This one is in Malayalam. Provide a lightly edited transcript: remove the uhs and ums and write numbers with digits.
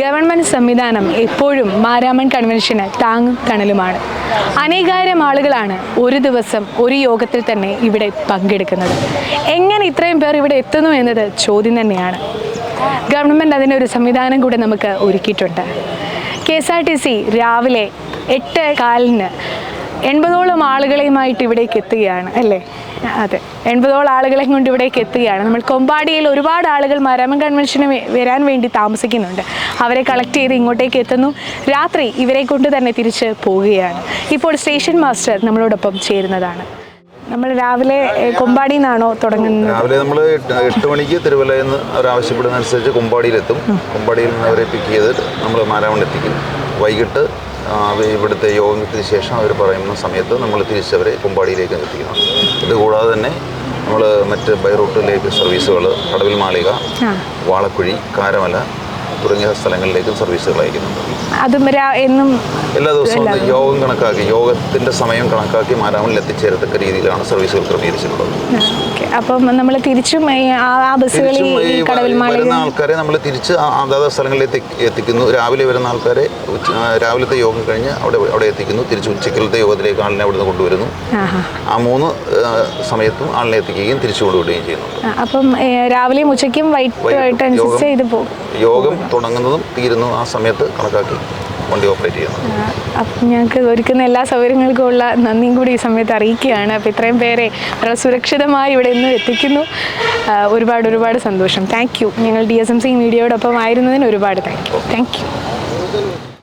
ഗവൺമെൻറ് സംവിധാനം എപ്പോഴും മാരാമൺ കൺവെൻഷന് താങ്ങും തണലുമാണ്. അനേകായിരം ആളുകളാണ് ഒരു ദിവസം ഒരു യോഗത്തിൽ തന്നെ ഇവിടെ പങ്കെടുക്കുന്നത്. എങ്ങനെ ഇത്രയും പേർ ഇവിടെ എത്തുന്നു എന്നത് ചോദ്യം തന്നെയാണ്. ഗവൺമെൻറ് അതിനൊരു സംവിധാനം കൂടെ നമുക്ക് ഒരുക്കിയിട്ടുണ്ട്. KSRTC രാവിലെ 8:15 80ഓളം ആളുകളെയുമായിട്ട് ഇവിടേക്ക് എത്തുകയാണ് അല്ലേ? അതെ, 80ഓളം ആളുകളെയും കൊണ്ട് ഇവിടേക്ക് എത്തുകയാണ്. നമ്മൾ കൊമ്പാടിയിൽ ഒരുപാട് ആളുകൾ മാരാമൺ കൺവെൻഷന് വരാൻ വേണ്ടി താമസിക്കുന്നുണ്ട്. അവരെ കളക്ട് ചെയ്ത് ഇങ്ങോട്ടേക്ക് എത്തുന്നു. രാത്രി ഇവരെ കൊണ്ട് തന്നെ തിരിച്ച് പോവുകയാണ്. ഇപ്പോൾ സ്റ്റേഷൻ മാസ്റ്റർ നമ്മളോടൊപ്പം ചേരുന്നതാണ്. നമ്മൾ രാവിലെ കൊമ്പാടിയിൽ നിന്നാണോ തുടങ്ങുന്നത്? രാവിലെ നമ്മൾ 8 മണിക്ക് തിരുവല്ലയിൽ നിന്ന് അവരാവശ്യപ്പെടുന്നതനുസരിച്ച് കൊമ്പാടിയിലെത്തും. കൊമ്പാടിയിൽ നിന്ന് അവരെ പിക്ക് ചെയ്ത് നമ്മൾ മാരാമൺ എത്തിക്കും. വൈകിട്ട് ഇവിടുത്തെ യോഗത്തിന് ശേഷം അവർ പറയുന്ന സമയത്ത് നമ്മൾ തിരിച്ചവരെ കൊമ്പാടിയിലേക്ക് എത്തിക്കുന്നുണ്ട്. ഇതുകൂടാതെ തന്നെ നമ്മൾ മറ്റ് ബൈ റൂട്ടിലേക്ക് സർവീസുകൾ കടവിൽ മാളിക, വാളക്കുഴി, കാരമല തുടങ്ങിയ സ്ഥലങ്ങളിലേക്കും സർവീസുകൾ അയക്കുന്നുണ്ട്. അതും എന്നും എല്ലാ ദിവസവും യോഗം കണക്കാക്കി, യോഗത്തിൻ്റെ സമയം കണക്കാക്കി മാരാമണിൽ എത്തിച്ചേരത്തക്ക രീതിയിലാണ് സർവീസുകൾ ക്രമീകരിച്ചിട്ടുള്ളത്. അപ്പം നമ്മൾ തിരിച്ചും ആ ബസ്സുകളിൽ വരുന്ന ആൾക്കാരെ നമ്മൾ തിരിച്ച് അതാത് സ്ഥലങ്ങളിലേക്ക് എത്തിക്കുന്നു. രാവിലെ വരുന്ന ആൾക്കാരെ രാവിലത്തെ യോഗം കഴിഞ്ഞ് അവിടെ എത്തിക്കുന്നു. തിരിച്ച് ഉച്ചക്കലത്തെ യോഗത്തിലേക്ക് ആളിനെ അവിടുന്ന് കൊണ്ടുവരുന്നു. ആ 3 സമയത്തും ആളിനെ എത്തിക്കുകയും തിരിച്ചു കൊണ്ടുവിടുകയും ചെയ്യുന്നു. അപ്പം രാവിലെയും ഉച്ചയ്ക്കും വൈകിട്ടുമായിട്ട് അനുസരിച്ച് ഇത് പോകും. യോഗം തുടങ്ങുന്നതും തീരുന്നു ആ സമയത്ത് കണക്കാക്കി വണ്ടി ഓപ്പറേറ്റ് ചെയ്യുന്നു. അപ്പം ഞങ്ങൾക്ക് ഒരുക്കുന്ന എല്ലാ സൗകര്യങ്ങൾക്കും ഉള്ള നന്ദിയും കൂടി ഈ സമയത്ത് അറിയിക്കുകയാണ്. അപ്പോൾ ഇത്രയും പേരെ വളരെ സുരക്ഷിതമായി ഇവിടെ നിന്ന് എത്തിക്കുന്നു. ഒരുപാട് സന്തോഷം. Thank you. ഞങ്ങൾ DSMC മീഡിയയോടൊപ്പം ആയിരുന്നതിന് ഒരുപാട് താങ്ക് യു.